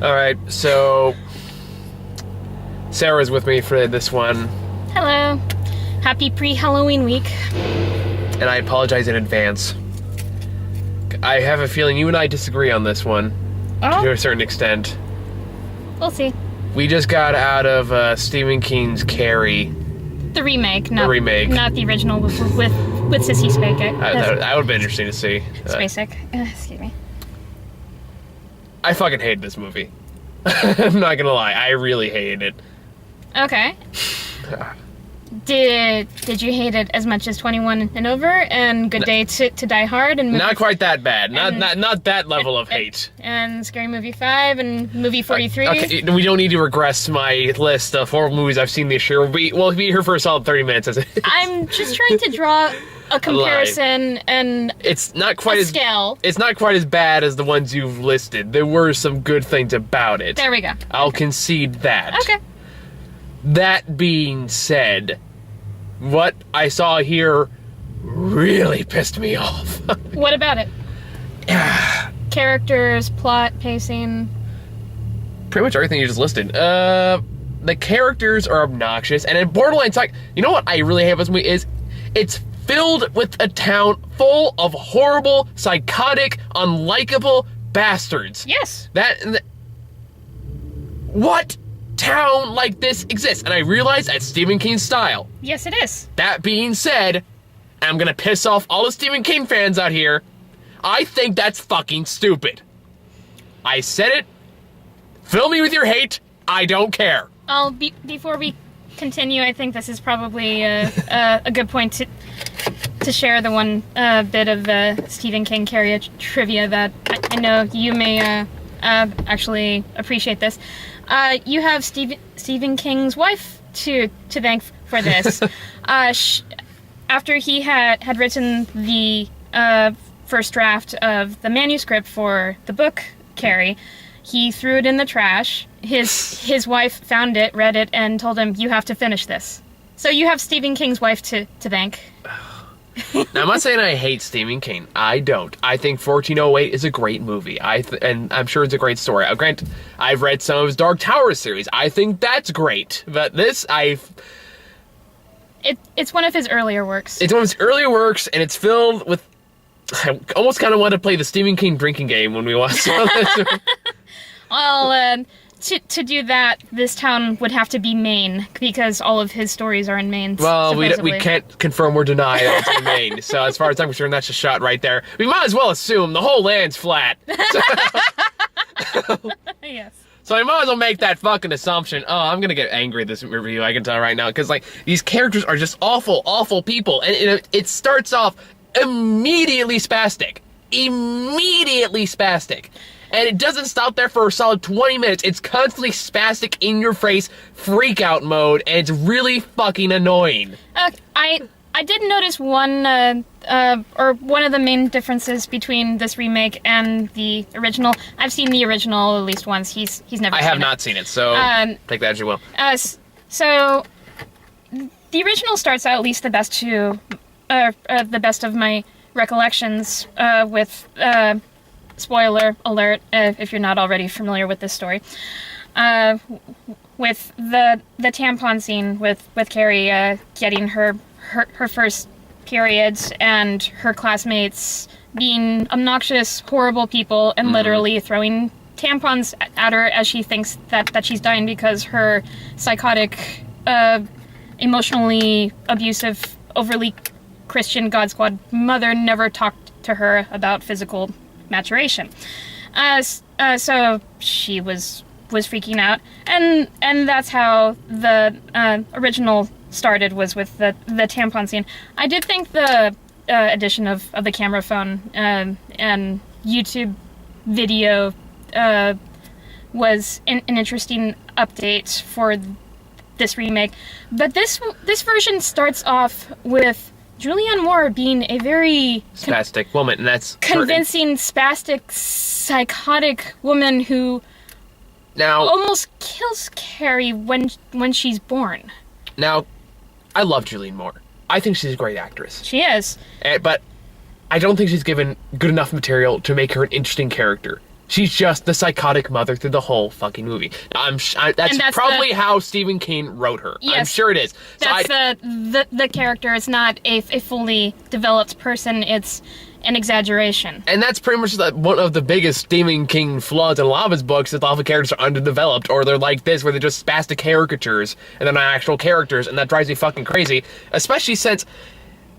Alright, so Sarah's with me for this one, Hello. Happy pre-Halloween week. and I apologize in advance. I have a feeling you and I disagree on this one, to Oh, a certain extent. we'll see. We just got out of Stephen King's Carrie. The remake, not remake. not the original with Sissy Spacek. That would be interesting to see. Spacek. Excuse me. I fucking hated this movie. I'm not gonna lie, I really hated it. Okay. Did you hate it as much as 21 and over and Good Day to Die Hard and Not quite that bad. and- Not that level of hate. and Scary Movie 5 and Movie 43? Okay, we don't need to regress my list of horror movies I've seen this year. We'll be here for a solid 30 minutes. As I'm just trying to draw a comparison and it's not quite a as scale. It's not quite as bad as the ones you've listed. There were some good things about it. There we go. I'll concede that. Okay. That being said, what I saw here really pissed me off. What about it? Characters, plot, pacing. Pretty much everything you just listed. The characters are obnoxious, and in borderline psych. You know what I really hate about this movie is it's filled with a town full of horrible, psychotic, unlikable bastards. Yes. What town like this exists? And I realize that's Stephen King's style. Yes, it is. That being said, I'm gonna piss off all the Stephen King fans out here. I think that's fucking stupid. I said it. Fill me with your hate. I don't care. Before we continue, I think this is probably a good point to share the one bit of Stephen King Carrie trivia that I know you may actually appreciate this. You have Stephen King's wife to thank for this. After he had written the first draft of the manuscript for the book Carrie, he threw it in the trash. His wife found it, read it, and told him, "You have to finish this." So you have Stephen King's wife to thank. Now, I'm not saying I hate Stephen King. I don't. I think 1408 is a great movie. And I'm sure it's a great story. Granted, I've read some of his Dark Tower series. I think that's great. But this, It's one of his earlier works. It's one of his earlier works, and it's filled with... I almost kind of want to play the Stephen King drinking game when we watch this. Well, to do that, this town would have to be Maine, because all of his stories are in Maine. Well, we supposedly. can't confirm or deny that it's in Maine. So as far as I'm concerned, that's a shot right there. We might as well assume the whole land's flat. Yes. So I might as well make that fucking assumption. Oh, I'm gonna get angry at this review, I can tell right now. Because, like, these characters are just awful, awful people. And it starts off immediately spastic. Immediately spastic. And it doesn't stop there for a solid 20 minutes. It's constantly spastic, in your face, freak out mode, and it's really fucking annoying. I did notice one of the main differences between this remake and the original. I've seen the original at least once. He's never. I seen have it. not seen it, so take that as you will. So the original starts out, at least the best of my recollections, with spoiler alert if you're not already familiar with this story, with the tampon scene with Carrie getting her first periods and her classmates being obnoxious, horrible people and literally throwing tampons at her as she thinks that she's dying because her psychotic, emotionally abusive, overly Christian God Squad mother never talked to her about physical maturation. So she was freaking out, and that's how the original started, was with the tampon scene. I did think the addition of the camera phone and YouTube video was an interesting update for this remake, but this version starts off with Julianne Moore being a very Spastic woman, and that's convincing, spastic, psychotic woman who now almost kills Carrie when she's born. Now, I love Julianne Moore. I think she's a great actress. She is. But I don't think she's given good enough material to make her an interesting character. She's just the psychotic mother through the whole fucking movie. That's probably how Stephen King wrote her. Yes, I'm sure it is. That's the character. It's not a fully developed person. It's an exaggeration. And that's pretty much one of the biggest Stephen King flaws in a lot of his books, is all the characters are underdeveloped, or they're like this, where they're just spastic caricatures, and they're not actual characters, and that drives me fucking crazy. Especially since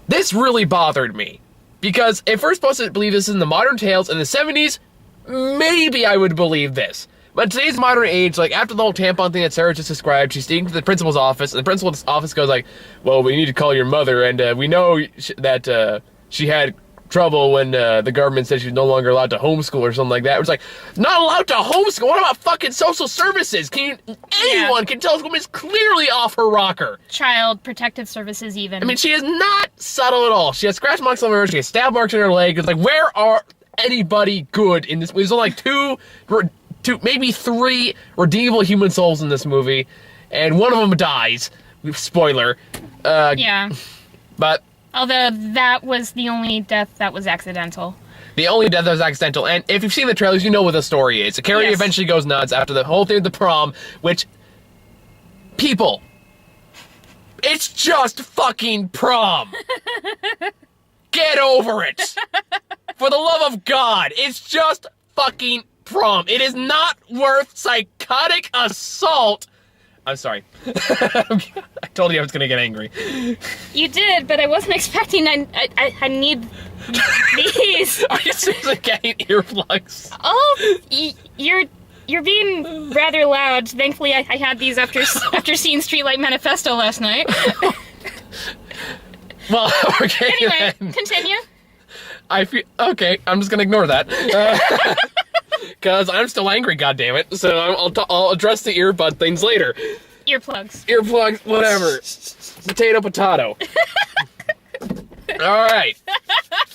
this really bothered me. Because if we're supposed to believe this is in the modern tales in the 70s, maybe I would believe this. But today's modern age, like, after the whole tampon thing that Sarah just described, she's speaking to the principal's office, and the principal's office goes like, well, we need to call your mother, and we know that she had trouble when the government said she was no longer allowed to homeschool or something like that. It was like, not allowed to homeschool? What about fucking social services? Anyone can tell this woman's clearly off her rocker. Child protective services even. I mean, she is not subtle at all. She has scratch marks on her, she has stab marks in her leg. It's like, where are anybody good in this? There's only like two, maybe three redeemable human souls in this movie, and one of them dies. Spoiler. Yeah. But although that was the only death that was accidental. The only death that was accidental. And if you've seen the trailers, you know what the story is. Carrie eventually goes nuts after the whole thing with the prom, which, people, it's just fucking prom. Get over it. For the love of God, it's just fucking prom. It is not worth psychotic assault. I'm sorry. I told you I was gonna get angry. You did, but I wasn't expecting. I need these. Are you seriously getting earplugs? Oh, you're being rather loud. Thankfully, I had these after seeing Streetlight Manifesto last night. Well, okay. Anyway, then. Continue. I feel okay. I'm just gonna ignore that. Because I'm still angry, goddammit. So I'll address the earbud things later. Earplugs. Earplugs, whatever. Potato. Alright.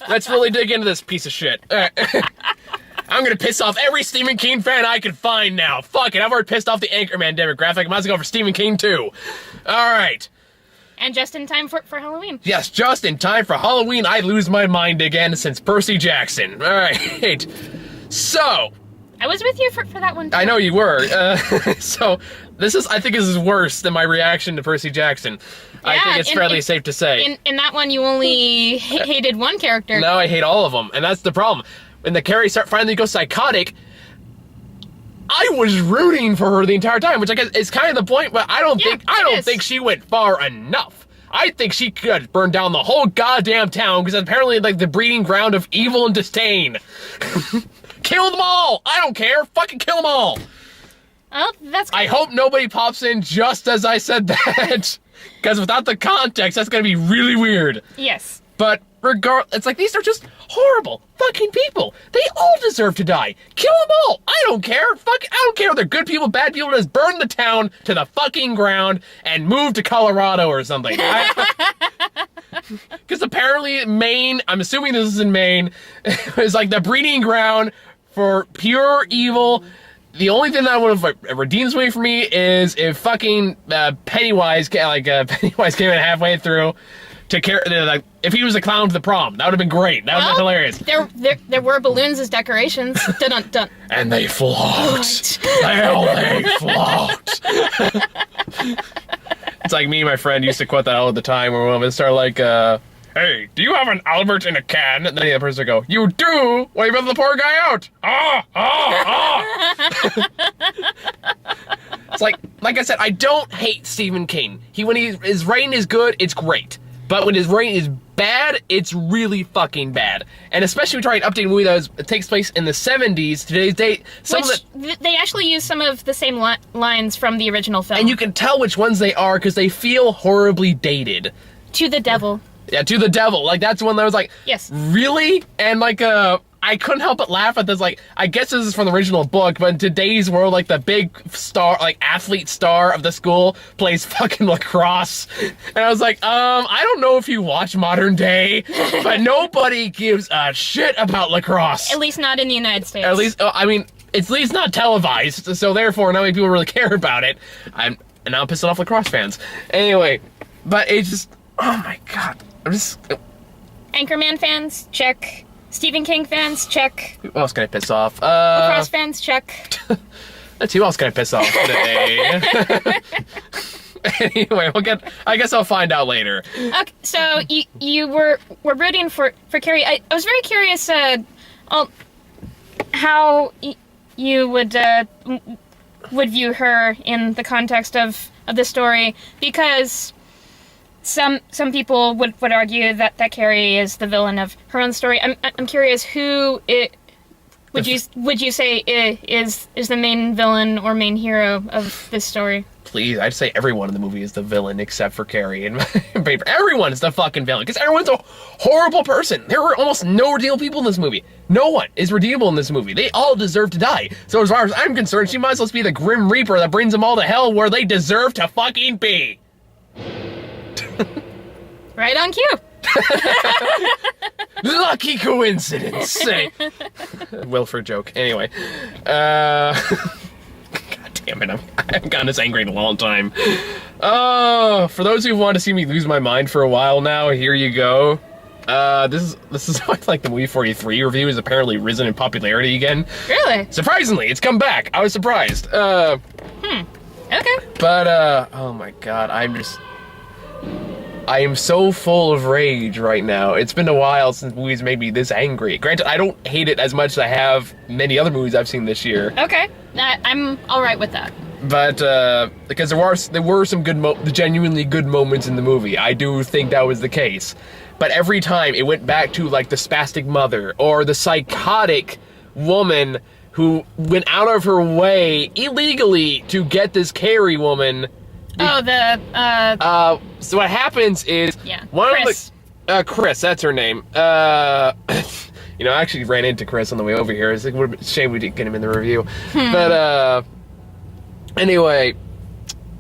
Let's really dig into this piece of shit. I'm gonna piss off every Stephen King fan I can find now. Fuck it, I've already pissed off the Anchorman demographic. I might as well go for Stephen King too. Alright. And just in time for Halloween. Yes, just in time for Halloween. I lose my mind again since Percy Jackson. Alright. So, I was with you for that one too. I know you were. So, I think this is worse than my reaction to Percy Jackson. I think it's fairly safe to say. In that one, you only hated one character. No, I hate all of them, and that's the problem. When the Carrie finally goes psychotic, I was rooting for her the entire time, which I guess is kind of the point, but I don't think she went far enough. I think she could burn down the whole goddamn town, because apparently, like, the breeding ground of evil and disdain. Kill them all! I don't care! Fucking kill them all! Oh, that's good. I hope nobody pops in just as I said that. Because without the context, that's gonna be really weird. Yes. But it's like, these are just horrible fucking people. They all deserve to die. Kill them all. I don't care. I don't care if they're good people, bad people. Just burn the town to the fucking ground and move to Colorado or something. Because apparently Maine, I'm assuming this is in Maine, is like the breeding ground for pure evil. The only thing that would have redeems me for me is if fucking Pennywise came in halfway through to care. Like, if he was a clown to the prom, that would have been great. That would have been hilarious. There were balloons as decorations. Dun dun. And they float. They float. It's like me and my friend used to quote that all the time, where women start like, hey, do you have an Albert in a can? And then the other person would go, you do? Well, you let the poor guy out. It's like I said, I don't hate Stephen King. When his writing is good, it's great. But when his writing is bad, it's really fucking bad. And especially when you try to update a movie that takes place in the 70s, today's date, they actually use some of the same lines from the original film. And you can tell which ones they are because they feel horribly dated. To the devil. Yeah, to the devil. Like, that's one that was like, yes. Really? And like, I couldn't help but laugh at this. Like, I guess this is from the original book, but in today's world, like, the big star, like, athlete star of the school plays fucking lacrosse. And I was like, I don't know if you watch modern day, but nobody gives a shit about lacrosse. At least not in the United States. At least, I mean, it's at least not televised, so therefore not many people really care about it. And now I'm pissing off lacrosse fans. Anyway, but it's just, oh my god. I'm just... Anchorman fans, check. Stephen King fans, check. Who else can I piss off? Lacrosse fans, check. Who else can I piss off today? Anyway, I guess I'll find out later. Okay, so you were rooting for Carrie. I was very curious how you would view her in the context of the story, because some people would argue that Carrie is the villain of her own story. I'm curious, who would you say is the main villain or main hero of this story? Please, I'd say everyone in the movie is the villain except for Carrie and paper. Everyone is the fucking villain because everyone's a horrible person. There were almost no redeemable people in this movie. No one is redeemable in this movie. They all deserve to die. So as far as I'm concerned, she might as well be the Grim Reaper that brings them all to hell where they deserve to fucking be. Right on cue. Lucky coincidence. Wilford joke. Anyway. Damn it, I've gotten this angry in a long time. For those who want to see me lose my mind for a while now, here you go. This is why like the movie 43 review has apparently risen in popularity again. Really? Surprisingly, it's come back. I was surprised. Okay. But, oh my god, I am so full of rage right now. It's been a while since movies made me this angry. Granted, I don't hate it as much as I have many other movies I've seen this year. Okay. I'm alright with that. But, because there were some genuinely good moments in the movie. I do think that was the case. But every time it went back to, like, the spastic mother, or the psychotic woman who went out of her way illegally to get this Carrie woman. Oh, so what happens is... Yeah, Chris. Chris, that's her name. You know, I actually ran into Chris on the way over here. It's like, what a shame we didn't get him in the review. But, anyway,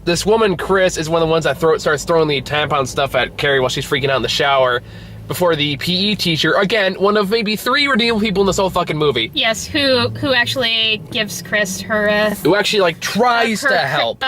this woman, Chris, is one of the ones that starts throwing the tampon stuff at Carrie while she's freaking out in the shower before the PE teacher, again, one of maybe 3 redeemable people in this whole fucking movie. Yes, who actually gives Chris her, who actually, like, tries to help.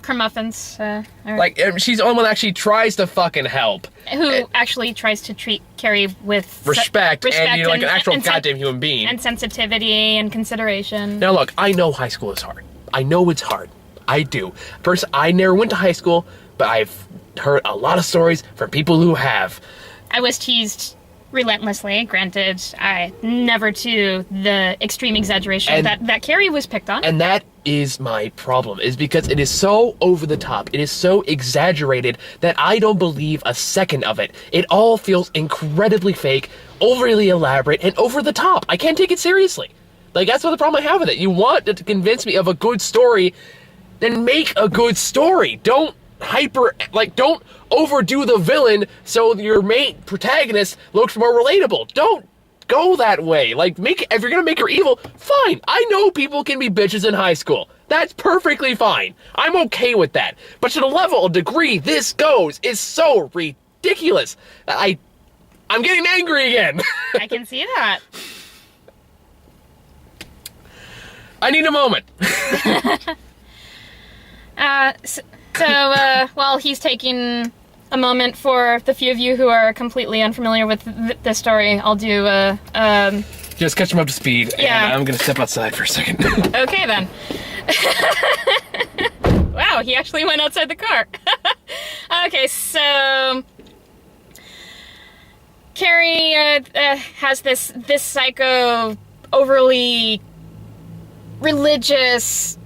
Kermuffins. Like, she's the only one that actually tries to fucking help. Who actually tries to treat Carrie with respect and, you know, like an actual goddamn human being. And sensitivity and consideration. Now, look, I know high school is hard. I know it's hard. I do. First, I never went to high school, but I've heard a lot of stories from people who have. I was teased relentlessly, granted, never to the extreme exaggeration that Carrie was picked on. And that is my problem, is because it is so over the top, it is so exaggerated that I don't believe a second of it. It all feels incredibly fake, overly elaborate, and over the top. I can't take it seriously. Like, that's what the problem I have with it. You want to convince me of a good story, then make a good story. Don't don't overdo the villain so your main protagonist looks more relatable. Don't go that way. Like, if you're gonna make her evil, fine. I know people can be bitches in high school. That's perfectly fine. I'm okay with that. But to the level of degree this goes is so ridiculous. I'm getting angry again. I can see that. I need a moment. So, while he's taking a moment for the few of you who are completely unfamiliar with this story, I'll do, just catch him up to speed, yeah. And I'm gonna step outside for a second. Okay, then. Wow, he actually went outside the car. Okay, so... Carrie, has this psycho, overly religious,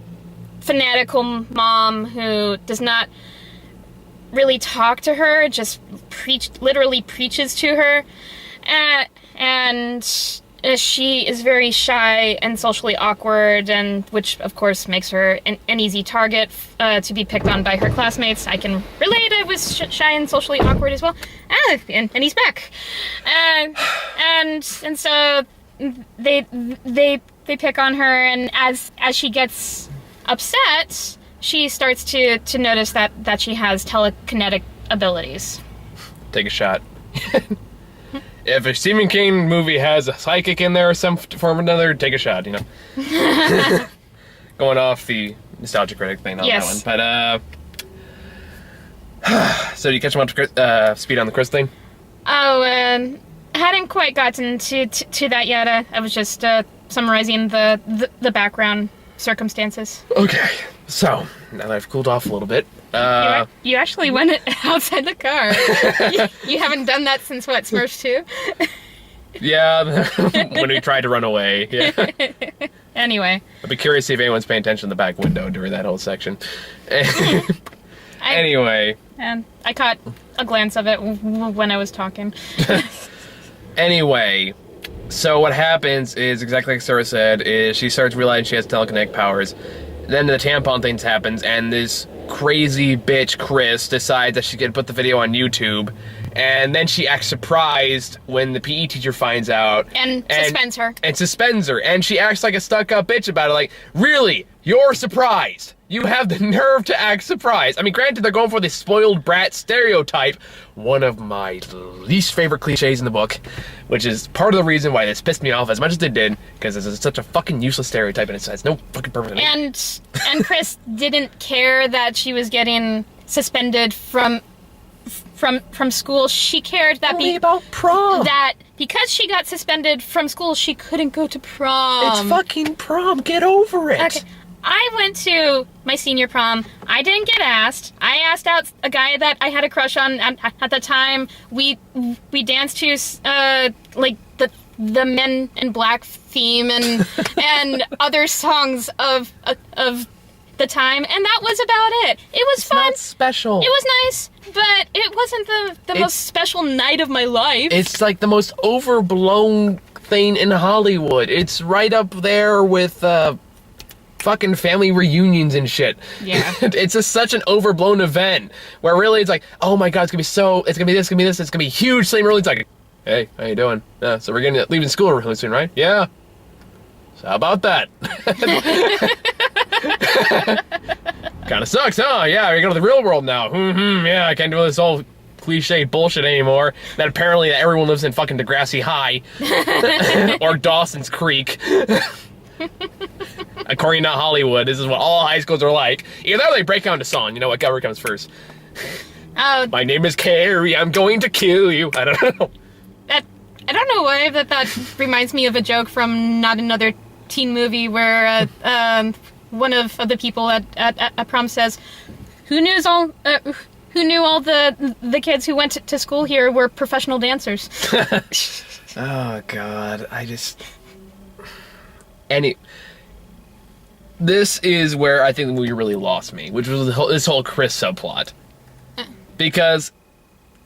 fanatical mom who does not really talk to her, just literally preaches to her, and she is very shy and socially awkward, and which of course makes her an easy target to be picked on by her classmates. I can relate. I was shy and socially awkward as well. And he's back, and so they pick on her, and as she gets upset, she starts to notice that she has telekinetic abilities. Take a shot. If a Stephen King movie has a psychic in there or some form or another, take a shot, you know. Going off the nostalgia critic thing on yes. that one. But, so do you catch him up to speed on the Chris thing? Oh, hadn't quite gotten to that yet. I was just summarizing the background circumstances. Okay, so now that I've cooled off a little bit, You actually went outside the car. You haven't done that since what, Smurfs 2? Yeah, when we tried to run away. Yeah. Anyway. I'd be curious to see if anyone's paying attention to the back window during that whole section. Anyway. And I caught a glance of it when I was talking. Anyway, so what happens is, exactly like Sarah said, is she starts realizing she has telekinetic powers. Then the tampon things happens, and this crazy bitch Chris decides that she's gonna put the video on YouTube, and then she acts surprised when the PE teacher finds out and suspends her. And suspends her, and she acts like a stuck-up bitch about it, like, really? You're surprised? You have the nerve to act surprised? I mean, granted, they're going for the spoiled brat stereotype, one of my least favorite cliches in the book, which is part of the reason why this pissed me off as much as it did, because it's such a fucking useless stereotype and it has no fucking purpose. And Chris didn't care that she was getting suspended from school. She cared that about prom. That because she got suspended from school, she couldn't go to prom. It's fucking prom. Get over it. Okay. I went to my senior prom. I didn't get asked. I asked out a guy that I had a crush on at the time. We danced to like the Men in Black theme and other songs of the time, and that was about it. It was fun. Not special. It was nice, but it wasn't the most special night of my life. It's like the most overblown thing in Hollywood. It's right up there with fucking family reunions and shit. Yeah. It's just such an overblown event where really it's like, oh my god, it's gonna be this, it's gonna be huge. Same really, it's like, hey, how you doing? So we're gonna leaving school really soon, right? Yeah. So how about that? Kinda sucks, huh? Yeah, you're going to the real world now. Yeah, I can't do this whole cliche bullshit anymore. That apparently everyone lives in fucking Degrassi High. Or Dawson's Creek. According to Hollywood, this is what all high schools are like. Either they break down to song, you know, whatever comes first. My name is Carrie, I'm going to kill you. I don't know. I don't know why that reminds me of a joke from Not Another Teen Movie where one of the people at prom says, who knew all the kids who went to school here were professional dancers? Oh god, this is where I think the movie really lost me, which was this whole Chris subplot. Because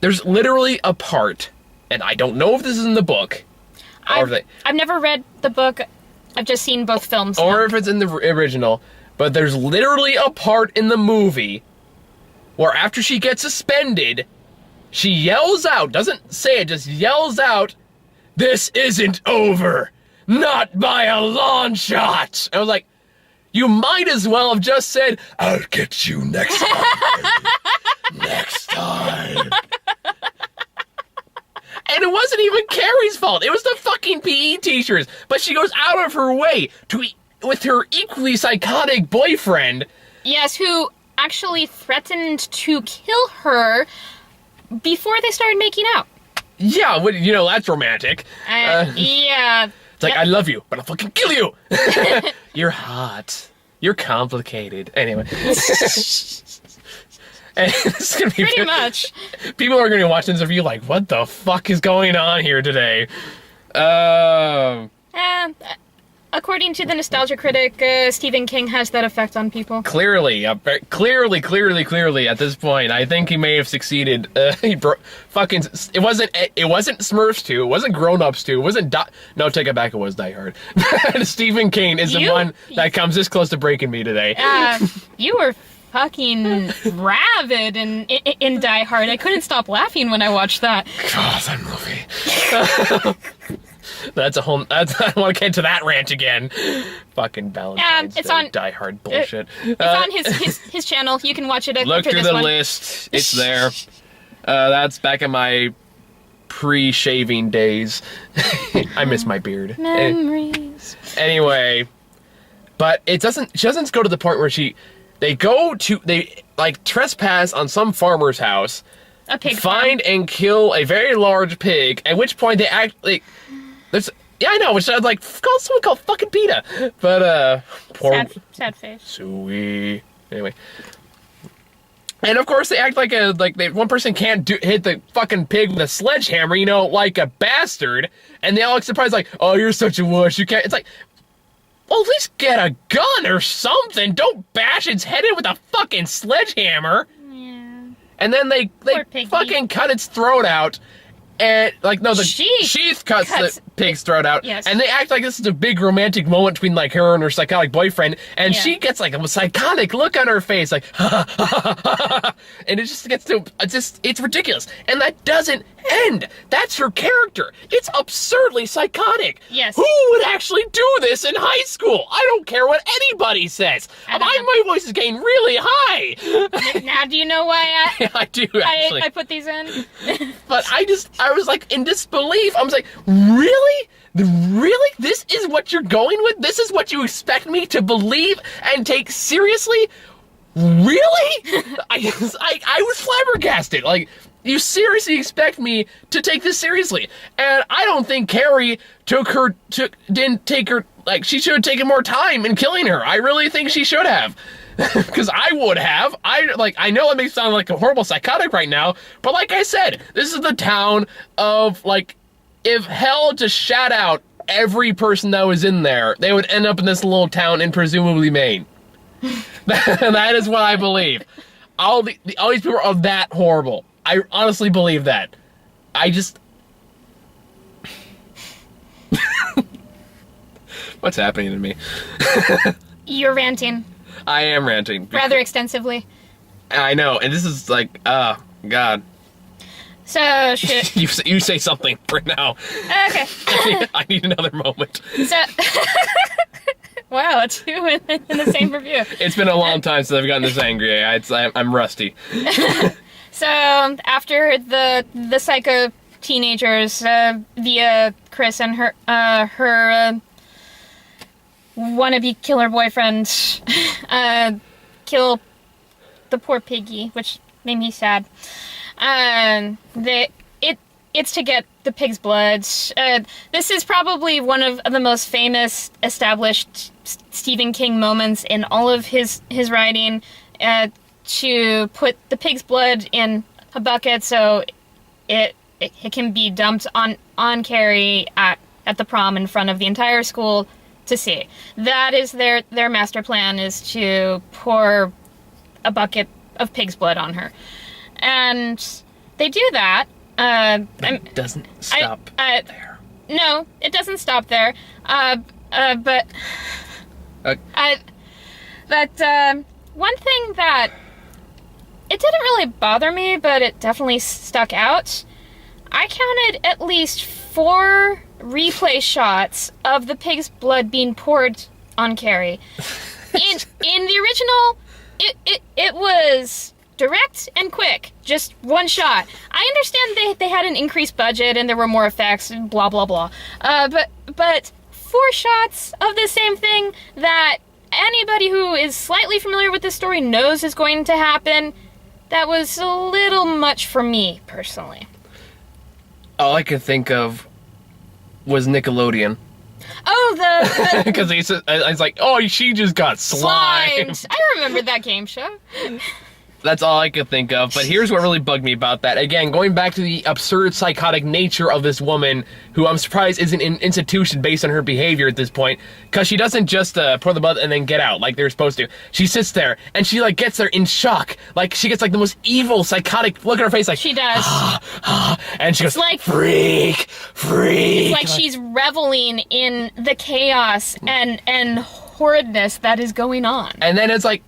there's literally a part, and I don't know if this is in the book, I've never read the book. I've just seen both films. Or if it's in the original, but there's literally a part in the movie where after she gets suspended, she yells out, doesn't say it, just yells out, "This isn't over! Not by a long shot!" I was like, you might as well have just said, "I'll get you next time." Next time. And it wasn't even Carrie's fault. It was the fucking PE teachers. But she goes out of her way with her equally psychotic boyfriend. Yes, who actually threatened to kill her before they started making out. Yeah, that's romantic. Yeah. It's like, I love you, but I'll fucking kill you. You're hot. You're complicated. Anyway. And it's gonna be pretty much. People are gonna watch this interview like, what the fuck is going on here today? According to the nostalgia critic, Stephen King has that effect on people. Clearly, at this point, I think he may have succeeded. It wasn't Smurfs 2, it wasn't Grown Ups 2, it wasn't no, take it back, it was Die Hard. Stephen King is the one that comes this close to breaking me today. You were fucking rabid in Die Hard. I couldn't stop laughing when I watched that. God, that movie. I don't want to get to that rant again. Fucking Valentine's Day, Die Hard bullshit. It's on his channel. You can watch it. Look through the list. It's there. That's back in my pre-shaving days. I miss my beard. Memories. Anyway, but she doesn't go to the point where they trespass on some farmer's house. a pig find and kill a very large pig, at which point they actually... Yeah, I know, which I'd like call someone called fucking PETA. But, poor... Sad face. Sweet. Anyway. And of course they act like one person can't hit the fucking pig with a sledgehammer, you know, like a bastard. And they all look surprised like, oh, you're such a wuss, you can't... It's like, well, at least get a gun or something. Don't bash its head in with a fucking sledgehammer. Yeah. And then they fucking cut its throat out. And, like, no, the sheath cuts the pig's throat out. Yes. And they act like this is a big romantic moment between, like, her and her psychotic boyfriend. And she gets, like, a psychotic look on her face, like, ha, ha, ha, ha, ha. And it just gets to, it's ridiculous. And that doesn't end. That's her character. It's absurdly psychotic. Yes. Who would actually do this in high school? I don't care what anybody says. My voice is getting really high. Now do you know why I do, actually. I put these in? But I was like in disbelief. I was like, really? Really? This is what you're going with? This is what you expect me to believe and take seriously? Really? I was flabbergasted. Like, you seriously expect me to take this seriously? And I don't think Carrie didn't take her, like, she should have taken more time in killing her. I really think she should have. Because I would have. I know it may sound like a horrible psychotic right now, but like I said, this is the town of, like, if hell just shot out every person that was in there, they would end up in this little town in presumably Maine. That is what I believe. All these people are that horrible. I honestly believe that. I just... What's happening to me? You're ranting. I am ranting. Rather extensively. I know, and this is like, oh, God. So, shit. You say something right now. Okay. I need another moment. So... Wow, 2 in the same review. It's been a long time since I've gotten this angry. I'm rusty. So, after the psycho teenagers, via Chris and her wannabe killer boyfriend, kill the poor piggy, which made me sad. It's to get the pig's blood. This is probably one of the most famous established Stephen King moments in all of his writing, to put the pig's blood in a bucket so it can be dumped on Carrie at the prom in front of the entire school to see. That is their master plan, is to pour a bucket of pig's blood on her. And they do that. It doesn't stop there. No, it doesn't stop there. But one thing that it didn't really bother me, but it definitely stuck out. I counted at least 4 replay shots of the pig's blood being poured on Carrie. In the original, it was direct and quick, just one shot. I understand they had an increased budget and there were more effects and blah blah blah. But 4 shots of the same thing that anybody who is slightly familiar with this story knows is going to happen, that was a little much for me personally. All I could think of was Oh, because I was like, oh, she just got slimed. I remember that game show. That's all I could think of. But here's what really bugged me about that. Again, going back to the absurd psychotic nature of this woman, who I'm surprised isn't an institution based on her behavior at this point, because she doesn't just pour the blood and then get out like they're supposed to. She sits there and she like gets there in shock. Like she gets like the most evil, psychotic look on her face. Like she does. And she goes, it's like freak. It's like she's reveling in the chaos and horridness that is going on. And then it's like,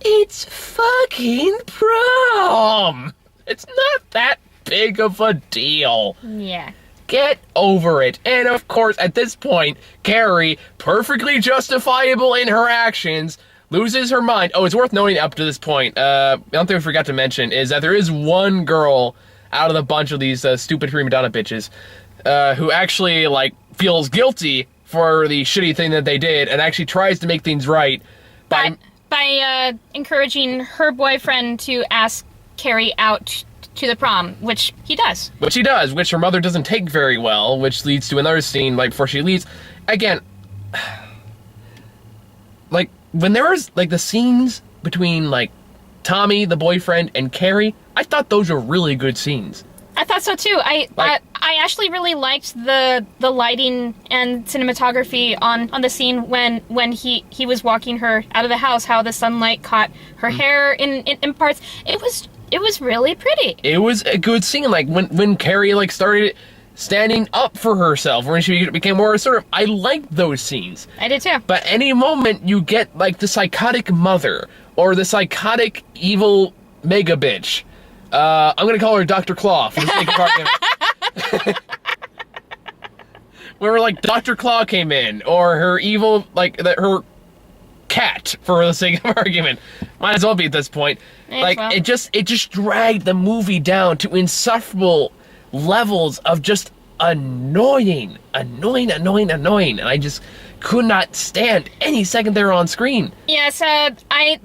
it's fucking prom. It's not that big of a deal. Yeah. Get over it. And of course, at this point, Carrie, perfectly justifiable in her actions, loses her mind. Oh, it's worth noting up to this point, one thing I forgot to mention is that there is one girl out of the bunch of these stupid prima donna bitches who actually, like, feels guilty for the shitty thing that they did and actually tries to make things right by encouraging her boyfriend to ask Carrie out to the prom, which he does. Which he does, which her mother doesn't take very well, which leads to another scene, like, before she leaves. Again, like, when there was, like, the scenes between, like, Tommy, the boyfriend, and Carrie, I thought those were really good scenes. I thought so too. I actually really liked the lighting and cinematography on the scene when he was walking her out of the house, how the sunlight caught her hair in parts. It was really pretty. It was a good scene, like when Carrie like started standing up for herself, when she became more assertive. I liked those scenes. I did too. But any moment you get like the psychotic mother or the psychotic evil mega bitch. I'm gonna call her Dr. Claw for the sake of argument. Where like Dr. Claw came in, or her evil, like her cat for the sake of argument. Might as well be at this point. Like it just dragged the movie down to insufferable levels of just annoying, and I just could not stand any second they were on screen. Yes, I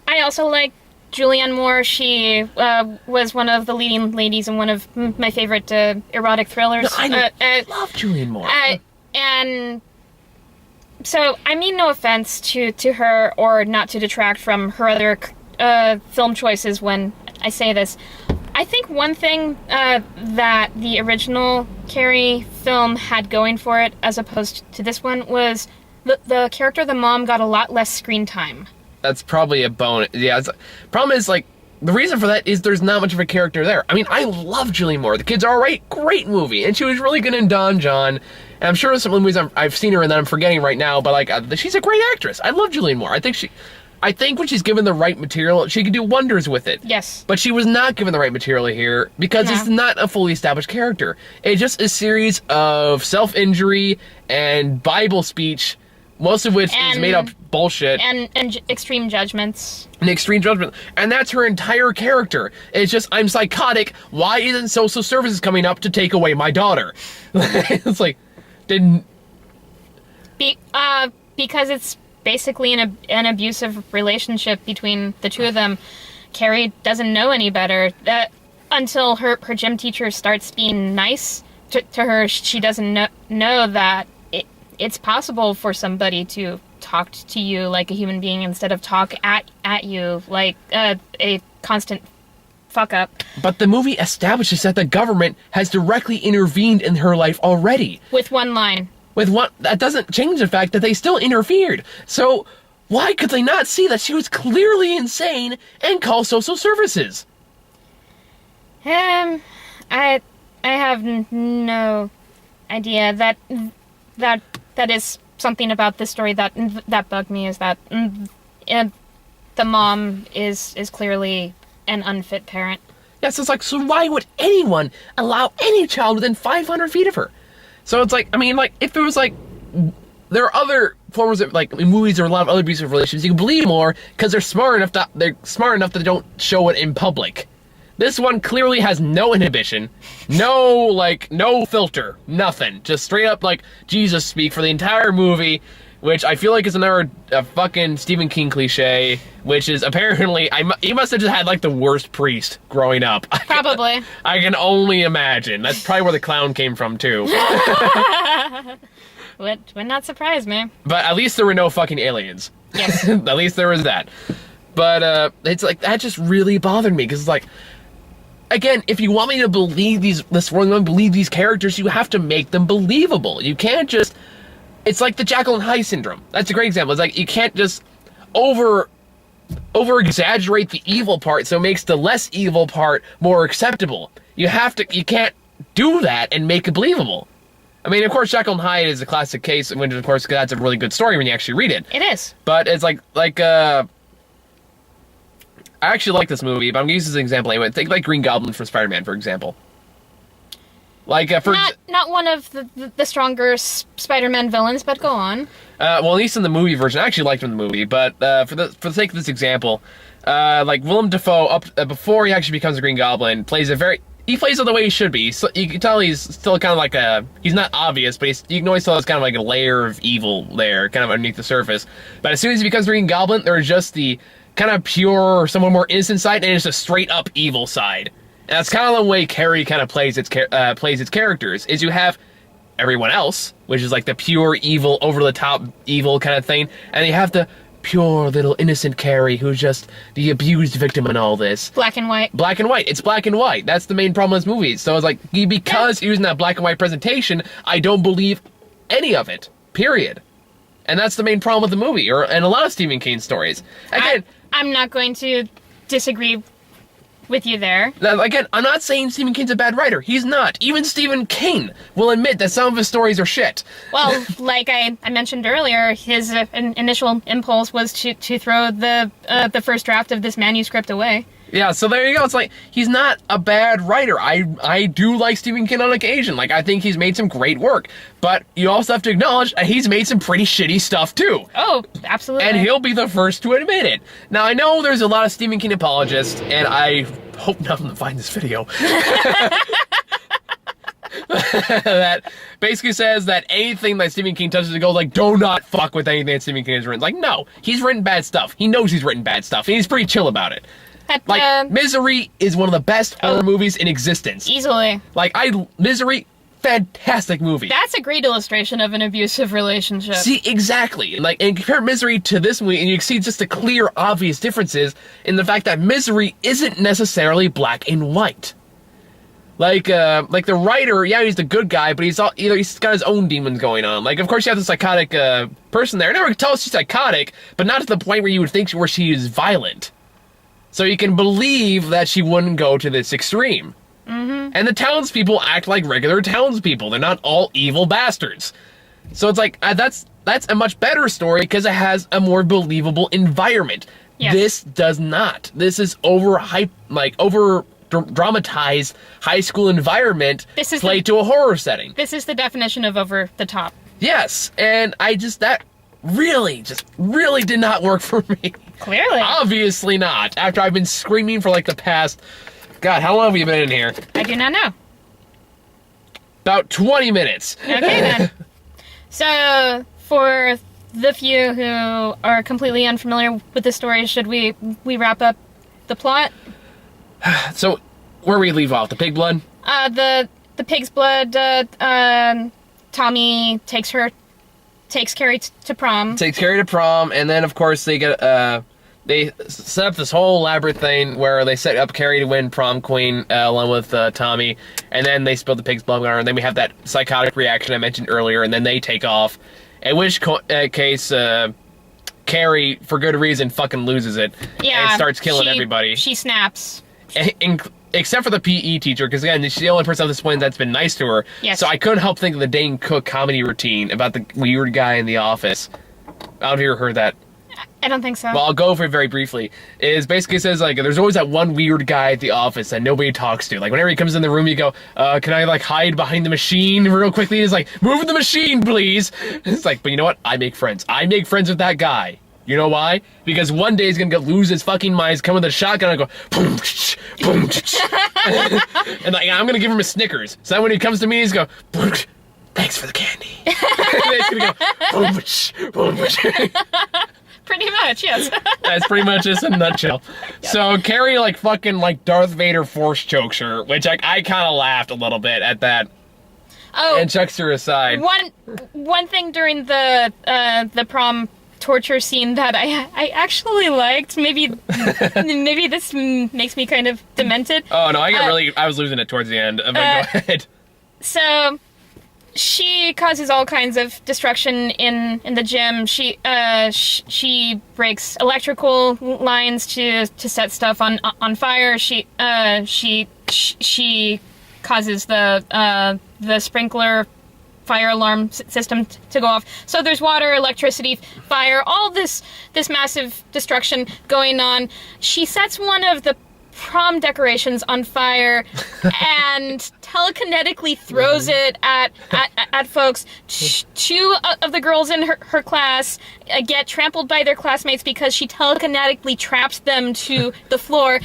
also like Julianne Moore. She was one of the leading ladies in one of my favorite erotic thrillers. No, I love Julianne Moore. And so, I mean no offense to her, or not to detract from her other film choices when I say this. I think one thing that the original Carrie film had going for it, as opposed to this one, was the character of the mom got a lot less screen time. That's probably a bonus. Yeah, problem is, like, the reason for that is there's not much of a character there. I mean, I love Julianne Moore. The Kids Are Alright, great movie, and she was really good in Don John. And I'm sure some of the movies I've seen her in that I'm forgetting right now, but like, she's a great actress. I love Julianne Moore. I think when she's given the right material, she could do wonders with it. Yes. But she was not given the right material here because it's not a fully established character. It's just a series of self-injury and Bible speech, most of which is made up bullshit. And extreme judgments. And extreme judgment. And that's her entire character. It's just, I'm psychotic. Why isn't social services coming up to take away my daughter? It's like, because it's basically an abusive relationship between the two of them. Carrie doesn't know any better. Until her gym teacher starts being nice to her, she doesn't know that it's possible for somebody to talk to you like a human being instead of talk at you like a constant fuck up. But the movie establishes that the government has directly intervened in her life already. With one line. That doesn't change the fact that they still interfered. So why could they not see that she was clearly insane and call social services? I have no idea. That is something about this story that bugged me, is that the mom is clearly an unfit parent. Yes, it's like, so why would anyone allow any child within 500 feet of her? So it's like, I mean, like, if it was like, there are other forms of, like, in movies or a lot of other abusive relationships, you can believe more because they're smart enough that they don't show it in public. This one clearly has no inhibition, no filter, nothing. Just straight up, like, Jesus speak for the entire movie, which I feel like is another fucking Stephen King cliche, which is apparently, he must have just had, like, the worst priest growing up. Probably. I can only imagine. That's probably where the clown came from, too. Would not surprise me. But at least there were no fucking aliens. Yes. At least there was that. But, it's like, that just really bothered me, because it's like, again, if you want me to believe this world, you want to believe these characters, you have to make them believable. You can't just... It's like the Jekyll and Hyde syndrome. That's a great example. It's like, you can't just over-exaggerate the evil part so it makes the less evil part more acceptable. You can't do that and make it believable. I mean, of course, Jekyll and Hyde is a classic case, which, of course, that's a really good story when you actually read it. It is. But it's like, I actually like this movie, but I'm going to use this as an example anyway. Think like Green Goblin from Spider-Man, for example. Like, not one of the stronger Spider-Man villains, but go on. Well, at least in the movie version, I actually liked him in the movie, but for the sake of this example, like Willem Dafoe, before he actually becomes a Green Goblin, plays it the way he should be. So you can tell he's still kind of like he's not obvious, but you can always tell there's kind of like a layer of evil there, kind of underneath the surface. But as soon as he becomes Green Goblin, there's just the kind of pure or somewhat more innocent side, and it's a straight up evil side. And that's kind of the way Carrie kind of plays its characters. Is you have everyone else, which is like the pure evil, over the top evil kind of thing, and you have the pure little innocent Carrie who's just the abused victim in all this. Black and white. Black and white. It's black and white. That's the main problem with this movie. So it's like, because using that black and white presentation, I don't believe any of it. Period. And that's the main problem with the movie, and a lot of Stephen King stories. Again, I'm not going to disagree with you there. Now, again, I'm not saying Stephen King's a bad writer. He's not. Even Stephen King will admit that some of his stories are shit. Well, like I mentioned earlier, his initial impulse was to throw the first draft of this manuscript away. Yeah, so there you go. It's like, he's not a bad writer. I do like Stephen King on occasion. Like, I think he's made some great work. But you also have to acknowledge that he's made some pretty shitty stuff, too. Oh, absolutely. And he'll be the first to admit it. Now, I know there's a lot of Stephen King apologists, and I hope none of them find this video. That basically says that anything that Stephen King touches, it goes like, do not fuck with anything that Stephen King has written. Like, no. He's written bad stuff. He knows he's written bad stuff, and he's pretty chill about it. Like, Misery is one of the best horror movies in existence. Easily. Like, Misery, fantastic movie. That's a great illustration of an abusive relationship. See, exactly. Like, and compare Misery to this movie, and you see just the clear, obvious differences in the fact that Misery isn't necessarily black and white. Like the writer, yeah, he's the good guy, but he's got his own demons going on. Like, of course, you have the psychotic person there. I never tell us she's psychotic, but not to the point where you would think she is violent. So you can believe that she wouldn't go to this extreme. Mm-hmm. And the townspeople act like regular townspeople. They're not all evil bastards. So it's like, that's a much better story because it has a more believable environment. Yes. This does not. This is dramatized high school environment played to a horror setting. This is the definition of over the top. Yes, and that really did not work for me. Clearly. Obviously not. After I've been screaming for like the past... God, how long have you been in here? I do not know. About 20 minutes. Okay, then. So, for the few who are completely unfamiliar with the story, should we wrap up the plot? So, where we leave off? The pig blood? The pig's blood, Tommy takes Carrie to prom. Takes Carrie to prom, and then, of course, they set up this whole elaborate thing where they set up Carrie to win prom queen along with Tommy, and then they spill the pig's blood on her, and then we have that psychotic reaction I mentioned earlier, and then they take off, in which case Carrie, for good reason, fucking loses it and starts killing everybody. She snaps. Except for the PE teacher, because again, she's the only person at this point that's been nice to her. Yes. So I couldn't help think of the Dane Cook comedy routine about the weird guy in the office. I don't know if you ever heard that. I don't think so. Well, I'll go over it very briefly. It basically says, like, there's always that one weird guy at the office that nobody talks to. Like, whenever he comes in the room, you go, can I, like, hide behind the machine real quickly? He's like, move the machine, please. It's like, but you know what? I make friends. I make friends with that guy. You know why? Because one day he's gonna lose his fucking mind, he's come with a shotgun and go, boom, boom, and like, I'm gonna give him a Snickers. So then when he comes to me, he's go, boom, thanks for the candy. And then he's gonna go, boom, boom. Pretty much, yes. That's pretty much just a nutshell. Yep. So Carrie, like, fucking, like, Darth Vader force chokes her, which I kind of laughed a little bit at that. Oh. And chucks her aside. One thing during the prom torture scene that I actually liked. Maybe this makes me kind of demented. Oh no, I was losing it towards the end. But go ahead. So she causes all kinds of destruction in the gym. She breaks electrical lines to set stuff on fire. She causes the sprinkler fire alarm system to go off. So there's water, electricity, fire, all this massive destruction going on. She sets one of the prom decorations on fire and telekinetically throws it at folks. Two of the girls in her class get trampled by their classmates because she telekinetically traps them to the floor.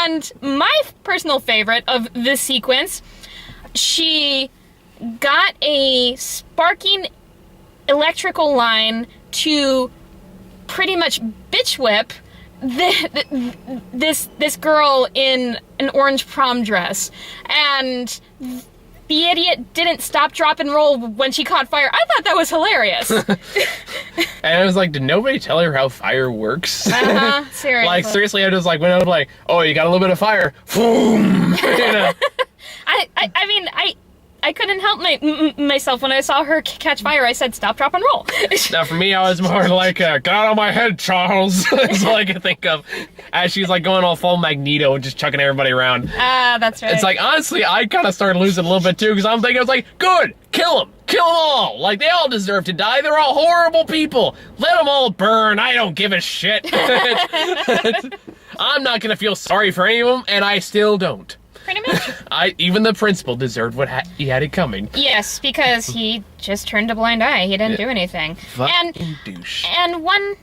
And my personal favorite of this sequence, she got a sparking electrical line to pretty much bitch whip this girl in an orange prom dress, and the idiot didn't stop, drop, and roll when she caught fire. I thought that was hilarious. And I was like, did nobody tell her how fire works? Seriously. Like, seriously, I just like went out like, oh, you got a little bit of fire. Boom! You know? I mean, I couldn't help myself when I saw her catch fire. I said, stop, drop, and roll. Now, for me, I was more like, get out of my head, Charles. That's all I could think of. As she's like going all full Magneto and just chucking everybody around. That's right. It's like, honestly, I kind of started losing a little bit too, because I'm thinking, I was like, good, kill them all. Like, they all deserve to die. They're all horrible people. Let them all burn. I don't give a shit. I'm not going to feel sorry for any of them, and I still don't. Pretty much. Even the principal deserved what he had it coming. Yes, because he just turned a blind eye. He didn't do anything. Fucking douche. And one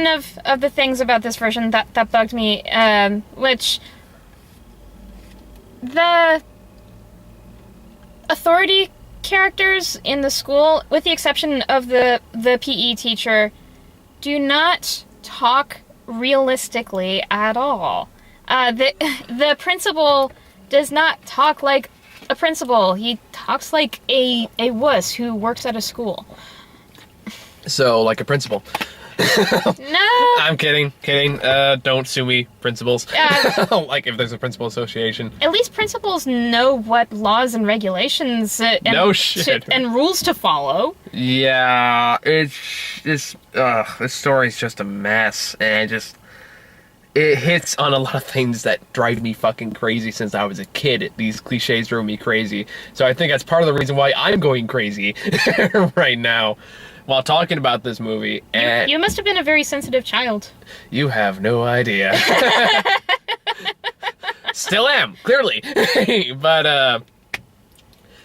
of the things about this version that bugged me, which the authority characters in the school, with the exception of the PE teacher, do not talk realistically at all. The principal does not talk like a principal. He talks like a wuss who works at a school. So, like a principal. No. I'm kidding. Don't sue me, principals. Like, if there's a principal association. At least principals know what laws and regulations and rules to follow. Yeah, it's just, this story's just a mess, and it hits on a lot of things that drive me fucking crazy since I was a kid. These cliches drove me crazy. So I think that's part of the reason why I'm going crazy right now while talking about this movie. And you must have been a very sensitive child. You have no idea. Still am, clearly. But,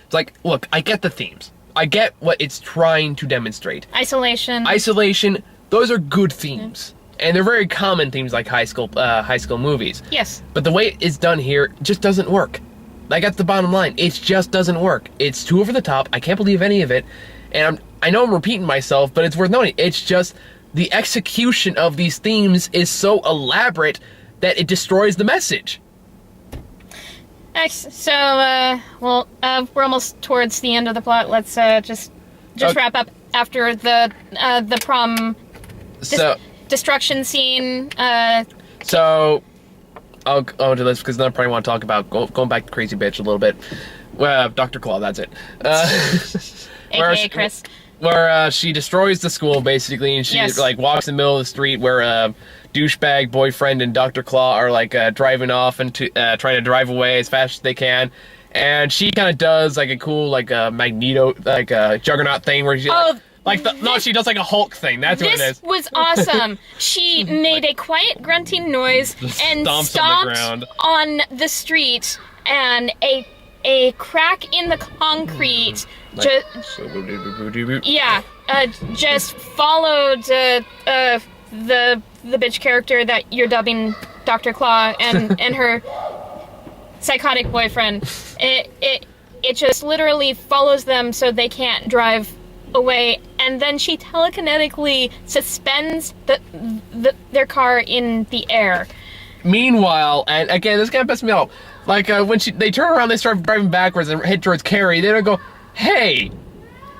it's like, look, I get the themes. I get what it's trying to demonstrate. Isolation, those are good themes. And they're very common themes like high school movies. Yes. But the way it's done here just doesn't work. Like, that's the bottom line. It just doesn't work. It's too over the top. I can't believe any of it. And I know I'm repeating myself, but it's worth noting. It's just the execution of these themes is so elaborate that it destroys the message. So, we're almost towards the end of the plot. Let's just wrap up after the prom. Destruction scene. So, I'll go into this because then I probably want to talk about going back to Crazy Bitch a little bit. Well, Dr. Claw, that's it. AKA Chris. Where she destroys the school, basically, and she like walks in the middle of the street where douchebag boyfriend and Dr. Claw are like driving off and trying to drive away as fast as they can. And she kind of does like a cool Magneto, like a Juggernaut thing where she... she does like a Hulk thing. That's what it is. This was awesome. She made a quiet grunting noise and stomped on the street, and a crack in the concrete just followed the bitch character that you're dubbing Dr. Claw and her psychotic boyfriend. It just literally follows them so they can't drive away, and then she telekinetically suspends their car in the air. Meanwhile, and again, this kind of pissed me off. Like when they turn around, they start driving backwards and head towards Carrie. They don't go, "Hey,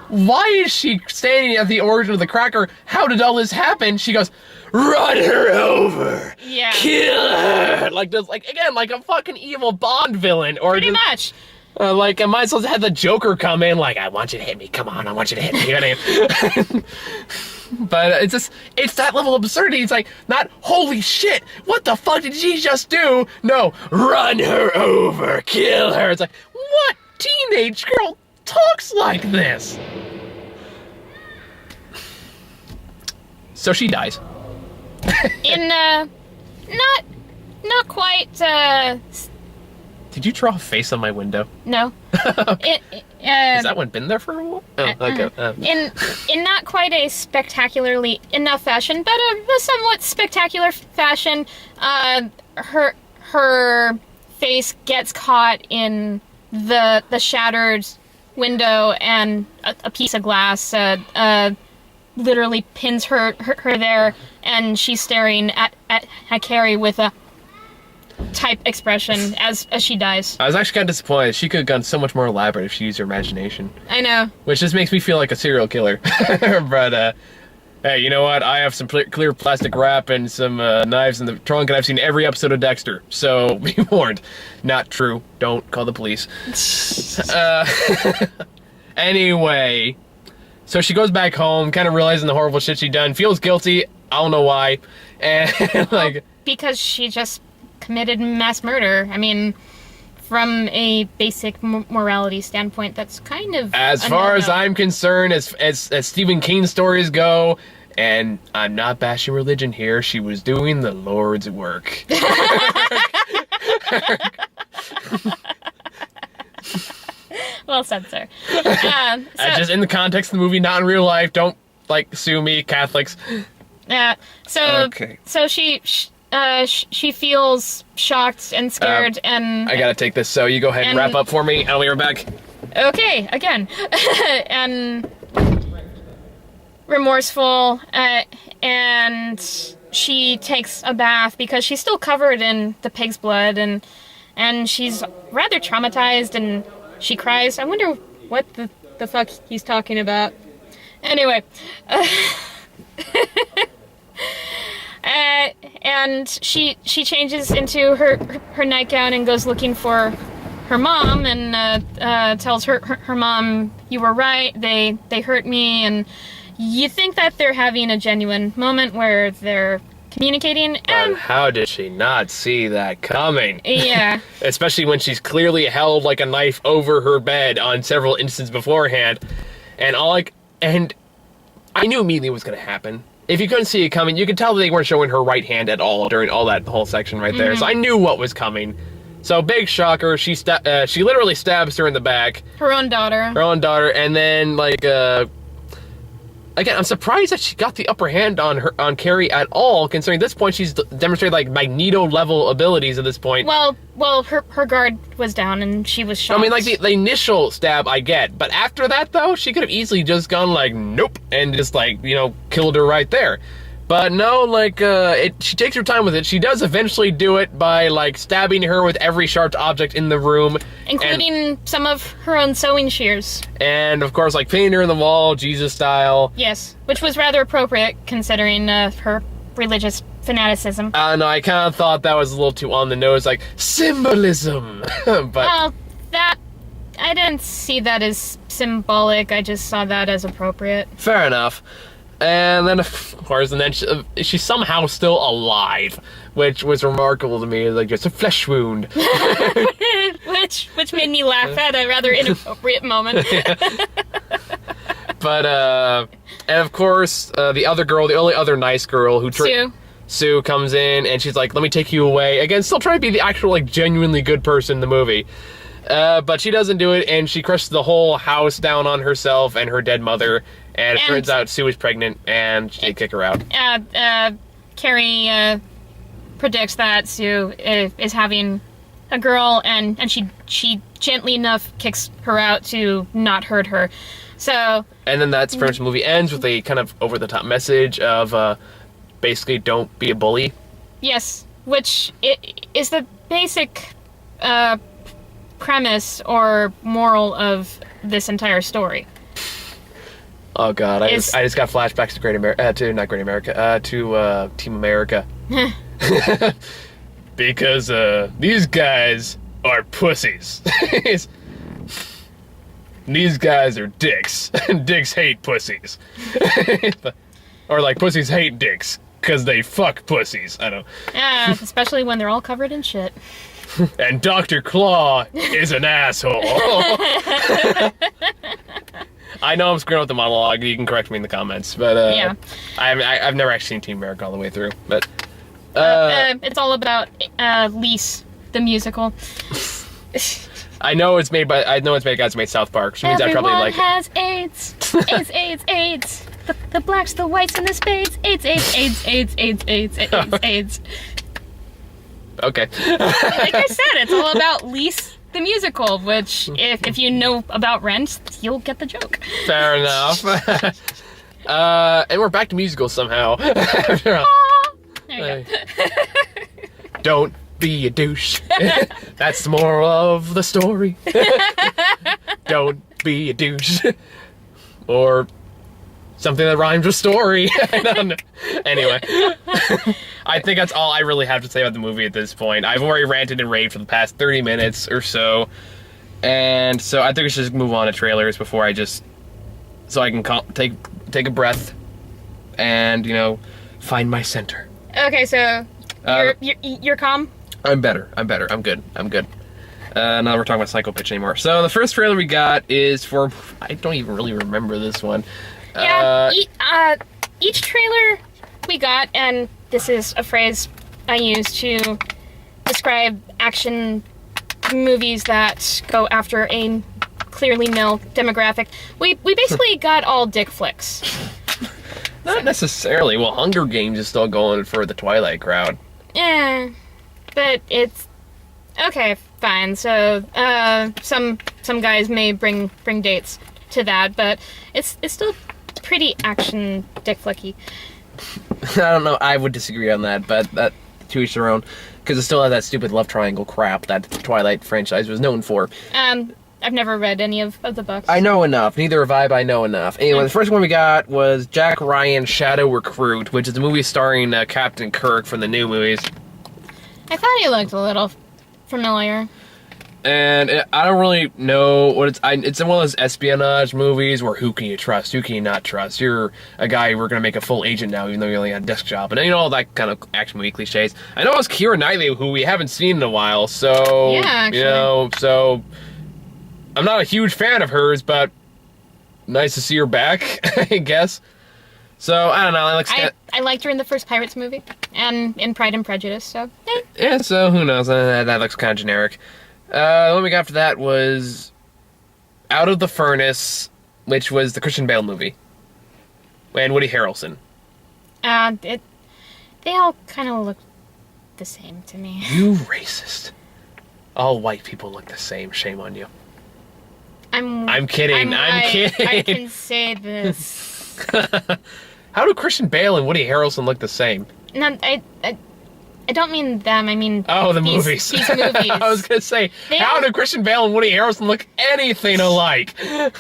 why is she standing at the origin of the cracker? How did all this happen?" She goes, "Run her over, kill her." Like a fucking evil Bond villain, or pretty much. I might as well have the Joker come in, like, "I want you to hit me, come on, I want you to hit me." But it's that level of absurdity. It's like, not, holy shit, what the fuck did she just do? No, run her over, kill her. It's like, what teenage girl talks like this? So she dies. In, not quite, Did you draw a face on my window? No. Has that one been there for a while? Oh, okay. In not quite a spectacularly enough fashion, but a somewhat spectacular fashion, her face gets caught in the shattered window, and a piece of glass literally pins her there, and she's staring at Carrie with a type expression as she dies. I was actually kind of disappointed. She could have gone so much more elaborate if she used her imagination. I know. Which just makes me feel like a serial killer. But, hey, you know what? I have some clear plastic wrap and some knives in the trunk, and I've seen every episode of Dexter. So, be warned. Not true. Don't call the police. Anyway, so she goes back home, kind of realizing the horrible shit she'd done, feels guilty. I don't know why. And, like... because she just committed mass murder. I mean, from a basic morality standpoint, that's kind of... As far as I'm concerned, as Stephen King stories go, and I'm not bashing religion here, she was doing the Lord's work. Well said, sir. Just in the context of the movie, not in real life. Don't, like, sue me, Catholics. Okay. So she feels shocked and scared, and... I gotta take this, so you go ahead and wrap up for me, and I'll be right back. Okay, again. And remorseful, and she takes a bath because she's still covered in the pig's blood, and she's rather traumatized, and she cries. I wonder what the fuck he's talking about. Anyway. And she changes into her nightgown and goes looking for her mom, and tells her mom, "You were right, they hurt me," and you think that they're having a genuine moment where they're communicating. And how did she not see that coming? Yeah. Especially when she's clearly held like a knife over her bed on several instances beforehand, and I knew immediately what was going to happen. If you couldn't see it coming, you could tell that they weren't showing her right hand at all during all that whole section right there. So I knew what was coming. So big shocker. She literally stabs her in the back. Her own daughter. And then like again, I'm surprised that she got the upper hand on Carrie at all, considering at this point she's demonstrated like Magneto level abilities at this point. Well, her guard was down and she was shocked. I mean, like the initial stab I get, but after that though, she could have easily just gone like nope and just like, you know, killed her right there. But no, like, she takes her time with it. She does eventually do it by, like, stabbing her with every sharp object in the room. Including some of her own sewing shears. And, of course, like, pinning her in the wall, Jesus style. Yes, which was rather appropriate, considering her religious fanaticism. No, I kind of thought that was a little too on the nose, like, symbolism. But... Well, I didn't see that as symbolic, I just saw that as appropriate. Fair enough. And then, of course, she's somehow still alive, which was remarkable to me, like just a flesh wound. which made me laugh at a rather inappropriate moment. But, and of course, the other girl, the only other nice girl who... Sue comes in, and she's like, let me take you away. Again, still trying to be the actual, like, genuinely good person in the movie. But she doesn't do it, and she crushes the whole house down on herself and her dead mother. And it turns out Sue is pregnant, and they kick her out. Carrie predicts that Sue is having a girl, and she gently enough kicks her out to not hurt her. So. And then that's pretty much the movie ends with a kind of over-the-top message of basically don't be a bully. Yes, which is the basic premise or moral of this entire story. Oh god, I just got flashbacks to Team America. Because these guys are pussies. These guys are dicks. Dicks hate pussies. Or like pussies hate dicks because they fuck pussies. I don't know. Yeah, especially when they're all covered in shit. And Dr. Claw is an asshole. I know I'm screwing up the monologue. You can correct me in the comments, but yeah, I've never actually seen Team America all the way through. But it's all about Lise, the musical. I know it's made by guys who made South Park, which means I probably like it. Everyone has AIDS. AIDS, AIDS, AIDS. The blacks, the whites, and the spades. AIDS, AIDS, AIDS, AIDS, AIDS, AIDS, AIDS, AIDS. Okay. Like I said, it's all about Lise, the musical, which, if you know about Rent, you'll get the joke. Fair enough. And we're back to musicals somehow. There you go. Don't be a douche. That's the moral of the story. Don't be a douche. Or something that rhymes with story. I don't know. Anyway. I think that's all I really have to say about the movie at this point. I've already ranted and raved for the past 30 minutes or so. And so I think we should just move on to trailers before I just... So I can take a breath and, you know, find my center. Okay, so you're calm? I'm better. I'm good. Now we're talking about Psycho Pitch anymore. So the first trailer we got is for... I don't even really remember this one. Yeah, each trailer we got, and this is a phrase I use to describe action movies that go after a clearly male demographic. We basically got all dick flicks. Not necessarily. Well, Hunger Games is still going for the Twilight crowd. Yeah, but it's okay. Fine. So some guys may bring dates to that, but it's still pretty action dick flicky. I don't know. I would disagree on that, but that to each their own. Because it still has that stupid love triangle crap that the Twilight franchise was known for. I've never read any of the books. I know enough. Neither have I, but I know enough. Anyway, the first one we got was Jack Ryan's Shadow Recruit, which is a movie starring Captain Kirk from the new movies. I thought he looked a little familiar. And I don't really know what it's... It's one of those espionage movies where who can you trust, who can you not trust? You're a guy, we're going to make a full agent now, even though you only had a desk job. And you know, all that kind of action movie cliches. I know it's Keira Knightley, who we haven't seen in a while, so... Yeah, actually. You know, so... I'm not a huge fan of hers, but nice to see her back, I guess. So, I don't know. I liked her in the first Pirates movie, and in Pride and Prejudice, so... Yeah, so who knows? That looks kind of generic. The one we got after that was Out of the Furnace, which was the Christian Bale movie. And Woody Harrelson. They all kind of look the same to me. You racist. All white people look the same. Shame on you. I'm kidding. I'm kidding. I can say this. How do Christian Bale and Woody Harrelson look the same? No, I don't mean them. I mean the movies. These movies. I was gonna say, how do Christian Bale and Woody Harrelson look anything alike?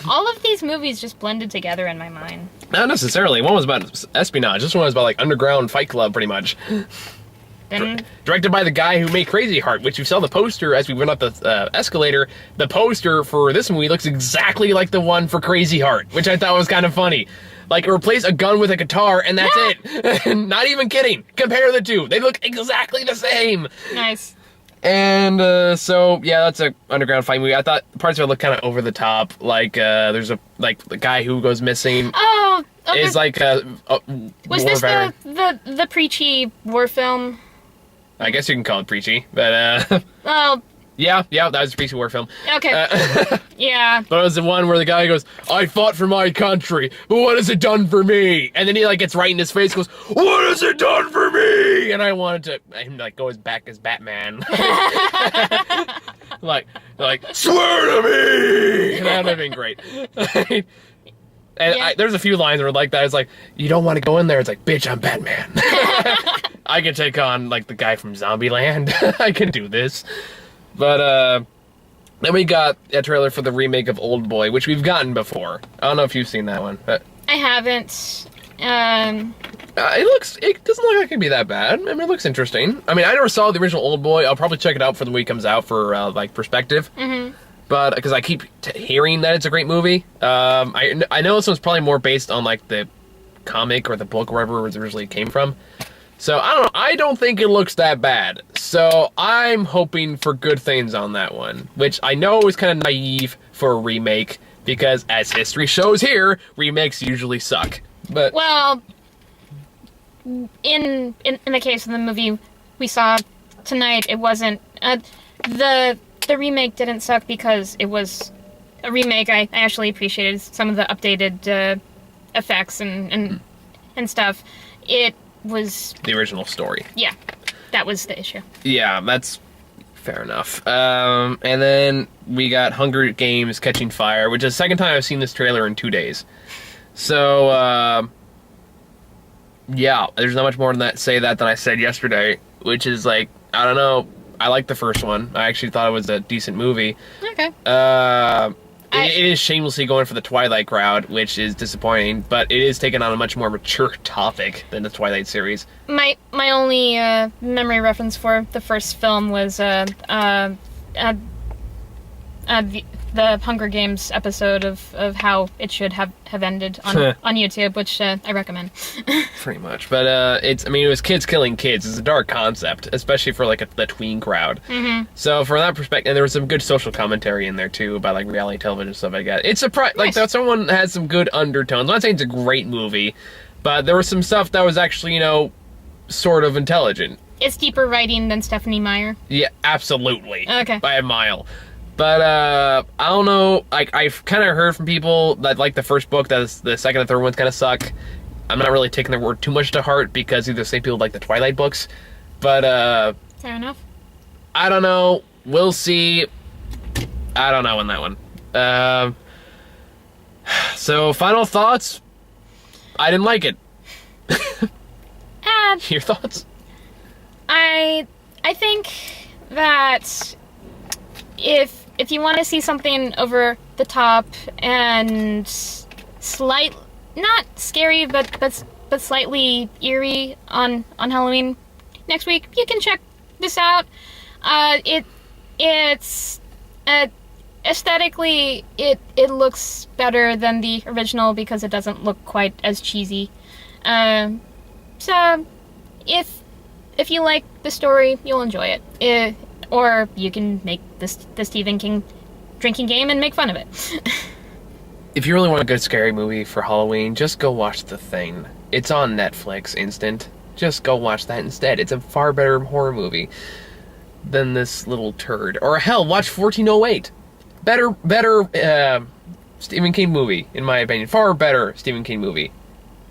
All of these movies just blended together in my mind. Not necessarily. One was about espionage. This one was about like underground fight club, pretty much. Directed by the guy who made Crazy Heart, which you saw the poster as we went up the escalator. The poster for this movie looks exactly like the one for Crazy Heart, which I thought was kind of funny. Like, replace a gun with a guitar, and that's it. Not even kidding. Compare the two. They look exactly the same. Nice. And, so, yeah, that's an underground fight movie. I thought parts of it looked kind of over the top. Like, there's the guy who goes missing. Oh, okay. Is like a was war this veteran. the preachy war film? I guess you can call it preachy, but, Oh. Yeah, that was a preachy war film. Okay. Yeah. But it was the one where the guy goes, I fought for my country, but what has it done for me? And then he, like, gets right in his face, goes, what has it done for me? And I wanted to, him, like, go back as Batman. like, swear to me! And that would have been great. And Yeah. there's a few lines that were like that. It's like, you don't want to go in there. It's like, bitch, I'm Batman. I can take on, like, the guy from Zombieland. I can do this. But, then we got a trailer for the remake of Old Boy, which we've gotten before. I don't know if you've seen that one, but... I haven't. It doesn't look like it could be that bad. I mean, it looks interesting. I mean, I never saw the original Old Boy. I'll probably check it out for the week it comes out for, like, perspective. Mm-hmm. But, because I keep hearing that it's a great movie. I know this one's probably more based on, like, the comic or the book, wherever it originally came from. So, I don't know. I don't think it looks that bad. So, I'm hoping for good things on that one. Which I know is kind of naive for a remake. Because, as history shows here, remakes usually suck. But Well, in the case of the movie we saw tonight, it wasn't... the remake didn't suck because it was a remake. I actually appreciated some of the updated effects and stuff. It was... the original story. Yeah, that was the issue. Yeah, that's fair enough. And then we got Hunger Games Catching Fire, which is the second time I've seen this trailer in 2 days. So, yeah, there's not much more than than I said yesterday, which is like, I don't know. I liked the first one. I actually thought it was a decent movie. Okay. It is shamelessly going for the Twilight crowd, which is disappointing, but it is taking on a much more mature topic than the Twilight series. My only memory reference for the first film was the Hunger Games episode of how it should have ended on YouTube, which I recommend. Pretty much, but it was kids killing kids. It's a dark concept, especially for like the tween crowd. Mm-hmm. So from that perspective, and there was some good social commentary in there too about like reality television and stuff like that. It's like that someone had some good undertones. I'm not saying it's a great movie, but there was some stuff that was actually sort of intelligent. It's deeper writing than Stephanie Meyer. Yeah, absolutely. Okay. By a mile. But, I don't know, I've kind of heard from people that like the first book, that the second and third ones kind of suck. I'm not really taking their word too much to heart, because these are the same people like the Twilight books. But, fair enough. I don't know. We'll see. I don't know on that one. So, final thoughts? I didn't like it. Your thoughts? I think that if you want to see something over the top and not scary, but slightly eerie on Halloween next week, you can check this out. It's aesthetically it looks better than the original because it doesn't look quite as cheesy. So if you like the story, you'll enjoy it. Or you can make the Stephen King drinking game and make fun of it. If you really want a good scary movie for Halloween, just go watch The Thing. It's on Netflix Instant. Just go watch that instead. It's a far better horror movie than this little turd. Or hell, watch 1408. Better Stephen King movie, in my opinion. Far better Stephen King movie.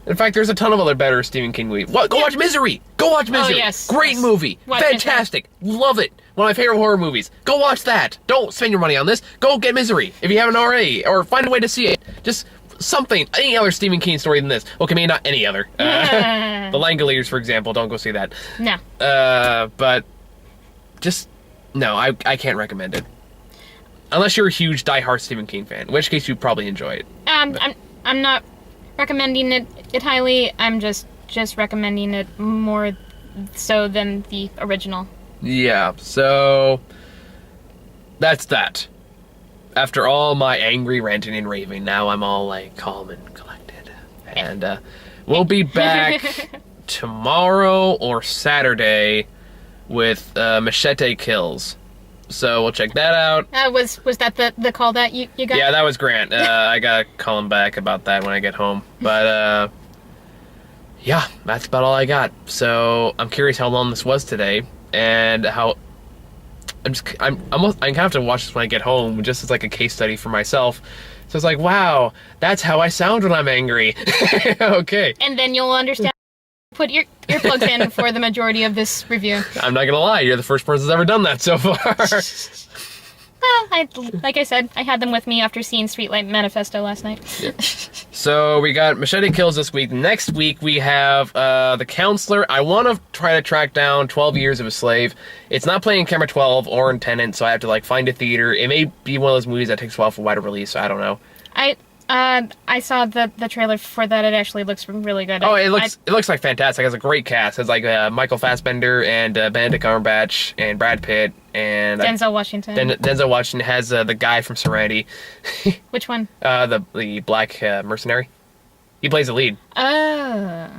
In fact, there's a ton of other better Stephen King movies. Go watch Misery! Go watch Misery! Oh, yes. Great movie! Watch Fantastic! Love it! One of my favorite horror movies. Go watch that! Don't spend your money on this. Go get Misery, if you haven't already. Or find a way to see it. Just something. Any other Stephen King story than this. Okay, maybe not any other. The Langoliers, for example. Don't go see that. No. But just... No, I can't recommend it. Unless you're a huge die-hard Stephen King fan. In which case, you'd probably enjoy it. I'm not recommending it highly. I'm just recommending it more so than the original. Yeah, so that's that. After all my angry ranting and raving, now I'm all like calm and collected. And we'll be back tomorrow or Saturday with Machete Kills. So we'll check that out. Was that the call that you got? Yeah, that was Grant. I gotta call him back about that when I get home. But yeah, that's about all I got. So I'm curious how long this was today, and how I'm gonna have to watch this when I get home, just as like a case study for myself. So it's like, wow, that's how I sound when I'm angry. Okay. And then you'll understand. Put your earplugs in for the majority of this review. I'm not gonna lie, you're the first person that's ever done that so far. Well, like I said, I had them with me after seeing Streetlight Manifesto last night. Yeah. So we got Machete Kills this week. Next week we have The Counselor. I want to try to track down 12 Years of a Slave. It's not playing Camera 12 or in Tenet, so I have to like find a theater. It may be one of those movies that takes a while for wider release, so I don't know. I saw the trailer for that. It actually looks really good. Oh, it looks like fantastic. It has a great cast. It's like Michael Fassbender and Benedict Cumberbatch and Brad Pitt and Denzel Washington. Denzel Washington has the guy from Serenity. Which one? The black mercenary. He plays the lead. Oh.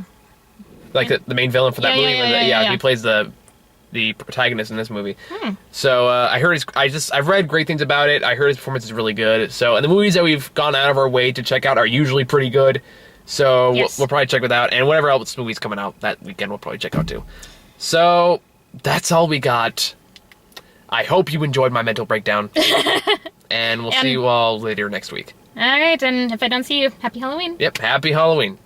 Like the main villain for that movie. Yeah. He plays the protagonist in this movie. So I've read great things about it. I heard his performance is really good. So, and the movies that we've gone out of our way to check out are usually pretty good. So yes. we'll probably check it out, and whatever else movies coming out that weekend, we'll probably check out too. So that's all we got. I hope you enjoyed my mental breakdown, and we'll see you all later next week. All right, and if I don't see you, happy Halloween. Yep, happy Halloween.